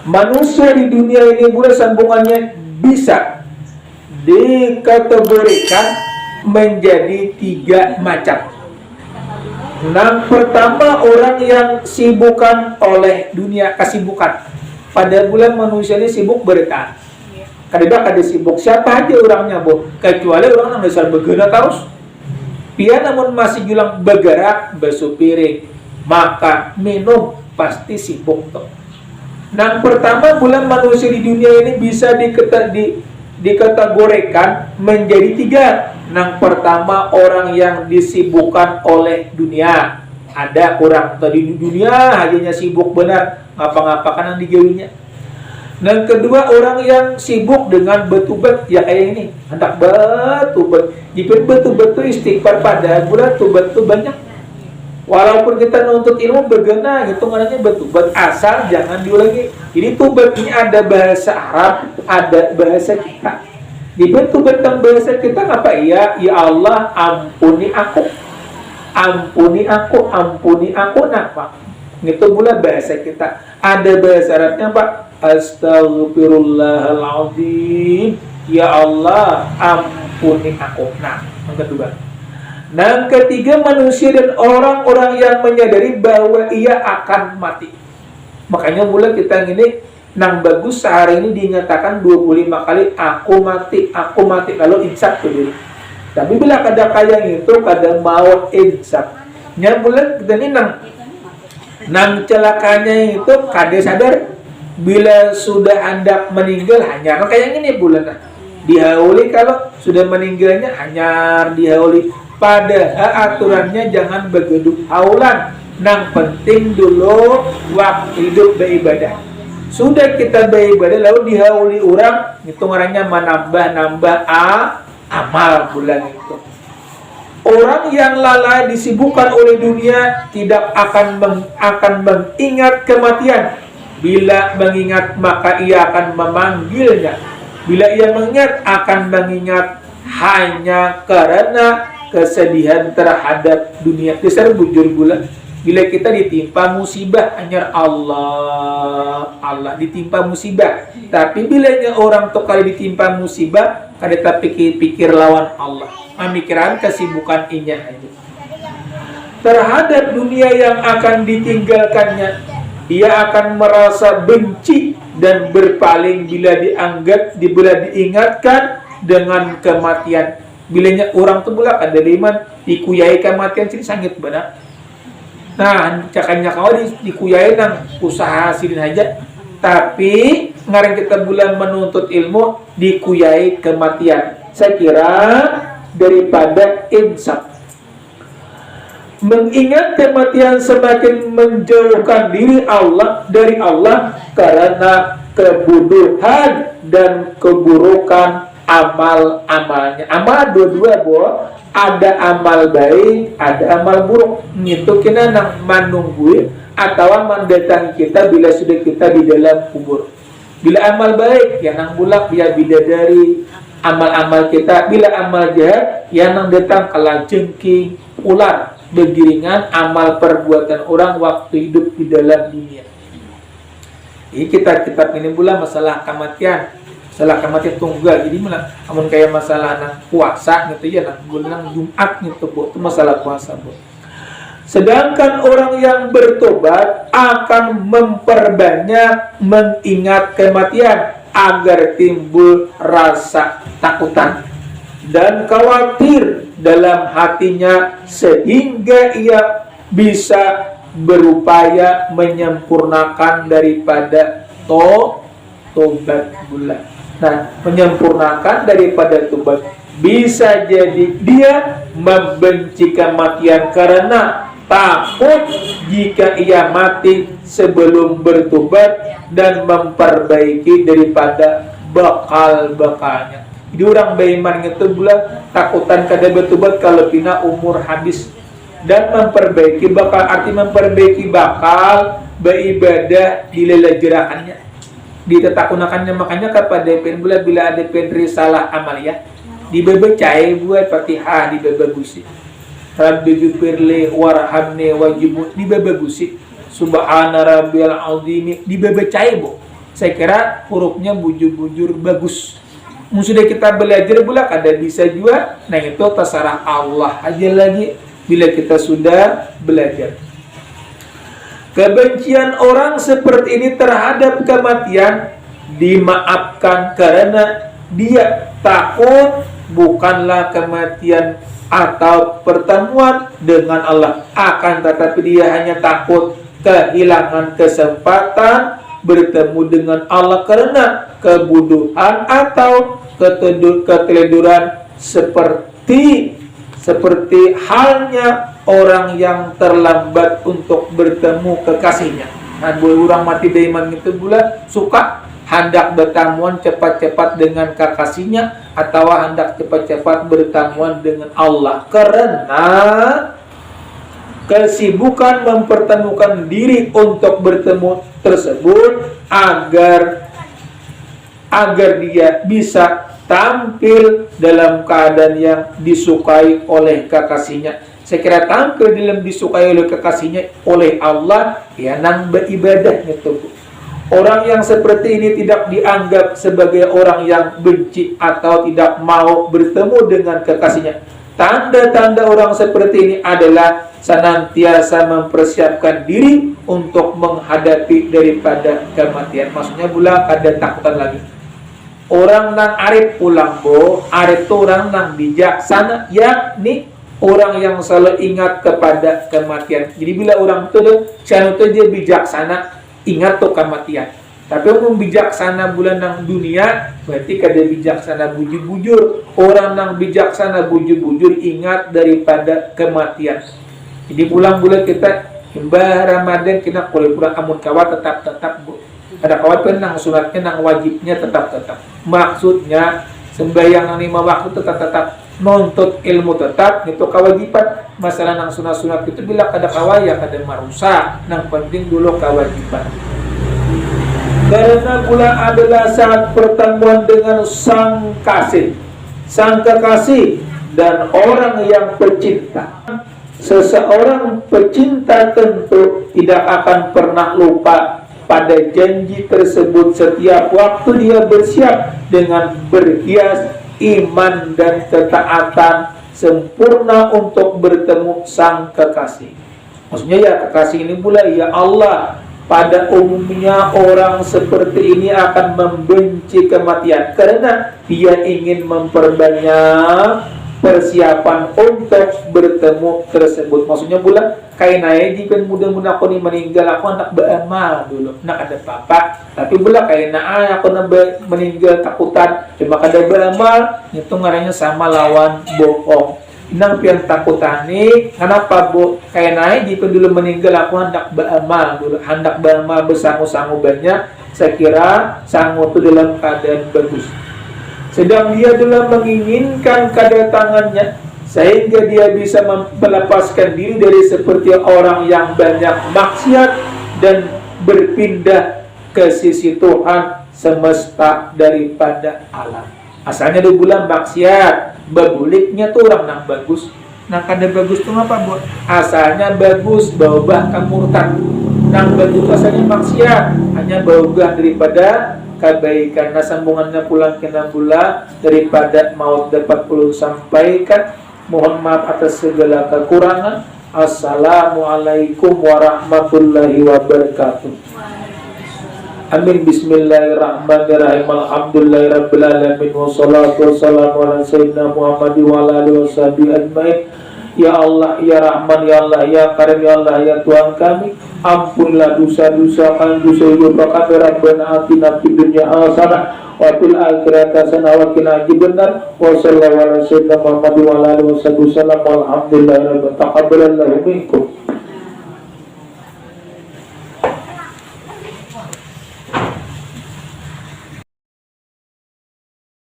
Manusia di dunia ini boleh sambungannya bisa dikategorikan menjadi 3 macam. Yang pertama, orang yang sibukan oleh dunia, kesibukan. Pada bulan manusia ini sibuk bertahan. Kadang-kadang sibuk siapa aja orangnya, Bu. Kecuali orang yang besar bergerak terus. Dia namun masih julang bergerak, basuh piring, makan, minum, pasti sibuk tuh. Yang pertama, bulan manusia di dunia ini bisa dikategorikan menjadi 3. Yang pertama, orang yang disibukkan oleh dunia. Ada orang tadi di dunia hanya sibuk benar ngapa-ngapakan yang digaulinya. Yang kedua, orang yang sibuk dengan betubat, ya kayak ini, hendak betubat. Jika betubat itu istighfar pada bulan tubat itu banyak. Walaupun kita nuntut ilmu bergena, itu namanya betubat, asal jangan diulangi. Jadi tubat ini ada bahasa Arab, ada bahasa kita. Di betubat yang bahasa kita apa? Ya Allah, ampuni aku. Ampuni aku, ampuni aku. Nah, Pak, itu pula bahasa kita. Ada bahasa Arabnya, Pak. Astaghfirullahaladzim. Ya Allah, ampuni aku. Nah, yang kedua. Yang ketiga, manusia dan orang-orang yang menyadari bahwa ia akan mati. Makanya mulai kita ini, nang bagus sehari ini dinyatakan 25 kali, aku mati, lalu insaf tuh diri. Tapi bila kadang kayang itu, kadang mau insaf. Yang mulai kita ini nang celakanya itu, kada sadar, bila sudah hendak meninggal, hanya kayak gini bulan. Dihauli kalau sudah meninggalnya, hanya dihauli. Padahal aturannya jangan begeduk haulan. Yang penting dulu waktu hidup beribadah. Sudah kita beribadah lalu dihauli orang, itu orangnya menambah amal bulan itu. Orang yang lalai disibukkan oleh dunia tidak akan mengingat kematian. Bila mengingat maka ia akan memanggilnya. Bila ia mengingat akan mengingat hanya karena kesedihan terhadap dunia. Besar bujur bulan. Bila kita ditimpa musibah, hanya Allah ditimpa musibah. Tapi bila orang tuh kali ditimpa musibah, kada tak pikir lawan Allah. Memikiran kesibukan inya aja. Terhadap dunia yang akan ditinggalkannya, dia akan merasa benci dan berpaling bila diingatkan dengan kematian. Bilanya orang tu pula ada liman dikuyai kematian sini sangat benar. Nah, cakanya kau dikuyai nang usaha sini aja. Tapi ngarang kita bulan menuntut ilmu dikuyai kematian. Saya kira daripada insaf. Mengingat kematian semakin menjauhkan diri dari Allah karena kebodohan dan keburukan amal-amalnya. Amal dua-dua, Bo. Ada amal baik, ada amal buruk. Itu kita nak menunggu atau mendatangi kita bila sudah kita di dalam kubur. Bila amal baik, yang nang bulak dia bidadari amal-amal kita. Bila amal jahat, yang nang datang kalajengking, ular, begiringan amal perbuatan orang waktu hidup di dalam dunia. Ini kitab ini pula masalah kematian. Masalah kematian tunggal. Jadi namun kayak masalah nang puasa gitu ya, nang bulan Jumat gitu, Bu. Itu masalah puasa, Bu. Sedangkan orang yang bertobat akan memperbanyak mengingat kematian agar timbul rasa takutan dan khawatir dalam hatinya sehingga ia bisa berupaya menyempurnakan daripada tobat bulan. Nah, menyempurnakan daripada tobat bisa jadi dia membenci kematian karena takut jika ia mati sebelum bertobat dan memperbaiki daripada bakal-bakalnya. Jadi orang beriman itu bulan takutan kada bertobat kalau pina umur habis dan memperbaiki bakal, arti memperbaiki bakal beribadah di lelajerakannya, ditetakunakannya. Makanya kepada pen bulan bila ada pen risalah amaliyah dibebecai buat Fatihah dibebagusi, Rabbi ghfirli warhamni wajibut dibebagusi, Subhana rabbiyal azim dibebecai, Bu. Saya kira hurufnya bujur-bujur bagus. Sudah kita belajar pula ada bisa juga. Nah itu terserah Allah aja lagi bila kita sudah belajar. Kebencian orang seperti ini terhadap kematian dimaafkan karena dia takut bukanlah kematian atau pertemuan dengan Allah, akan tetapi dia hanya takut kehilangan kesempatan bertemu dengan Allah karena kebodohan atau keteledoran seperti halnya orang yang terlambat untuk bertemu kekasihnya. Nah, orang mati daiman itu pula suka hendak bertemuan cepat-cepat dengan kekasihnya atau hendak cepat-cepat bertemuan dengan Allah karena kesibukan mempertemukan diri untuk bertemu tersebut agar dia bisa tampil dalam keadaan yang disukai oleh kekasihnya. Saya kira tampil dalam disukai oleh kekasihnya oleh Allah ya nang beribadahnya tuh. Orang yang seperti ini tidak dianggap sebagai orang yang benci atau tidak mau bertemu dengan kekasihnya. Tanda-tanda orang seperti ini adalah senantiasa mempersiapkan diri untuk menghadapi daripada kematian. Maksudnya pula ada takutan lagi. Orang nang arif pulang arif itu orang nang bijaksana, yakni orang yang selalu ingat kepada kematian. Jadi bila orang itu dia bijaksana, ingat tuh kematian. Tapi orang bijaksana bulan nang dunia berarti kada bijaksana bujur-bujur. Orang nang bijaksana bujur-bujur ingat daripada kematian. Jadi pulang bulan kita Mbah Ramadan kita kuliah pulang amun kawat tetap bu. Ada kawat kan nang sunatnya nang wajibnya tetap. Maksudnya sembahyang nang 5 waktu tetap nuntut ilmu tetap itu kewajiban. Masalah nang sunat-sunat itu bila kada kawaya kada marusak, nang penting dulu kewajiban. Karena pula adalah saat pertemuan dengan sang kekasih dan orang yang pecinta. Seseorang pecinta tentu tidak akan pernah lupa pada janji tersebut setiap waktu dia bersiap dengan berhias iman dan ketaatan sempurna untuk bertemu sang kekasih. Maksudnya ya kekasih ini pula ya Allah. Pada umumnya orang seperti ini akan membenci kematian karena dia ingin memperbanyak persiapan untuk bertemu tersebut. Maksudnya pula kayak naik jika mudah-mudahan aku nih meninggal aku hendak beramal dulu nak ada apa tapi pula kayak aku nak meninggal takutan cuma kada beramal itu ngaranya sama lawan bohong. Nang pian takutani kenapa bu kayak naik jika dulu meninggal aku hendak beramal bersangu-sangu banyak. Saya kira sangu itu dalam keadaan bagus, sedang dia dalam menginginkan kedatangannya sehingga dia bisa melepaskan diri dari seperti orang yang banyak maksiat dan berpindah ke sisi Tuhan semesta daripada alam. Asalnya di bulan maksiat, babuliknya tuh orang nang bagus. Nang kada bagus tuh apa buat? Asalnya bagus, baubah kamurtan. Nang bagus asalnya maksiat, hanya baubah daripada kebaikan. Nah sambungannya pulang ke bulan daripada maut dapat perlu sampaikan. Mohon maaf atas segala kekurangan. Assalamualaikum warahmatullahi wabarakatuh. Amin. Bismillahirrahmanirrahim. Alhamdulillahirabbil alamin wassalatu wassalamu ala sayyidina Muhammad wa ala alihi washabihi ajmain. Ya Allah, ya Rahman, ya Allah, ya Karim, ya Allah, ya Tuhan kami, ampunlah dosa-dosa kami, dosa hidup kami. Rabbana atina fid dunya hasanah wa fil akhirati hasanah wa qina adzabannar. Wa sallallahu ala sayyidina Muhammad wa ala alihi wasallam. Alhamdulillahirabbil alamin. Taqabbalallahu minkum.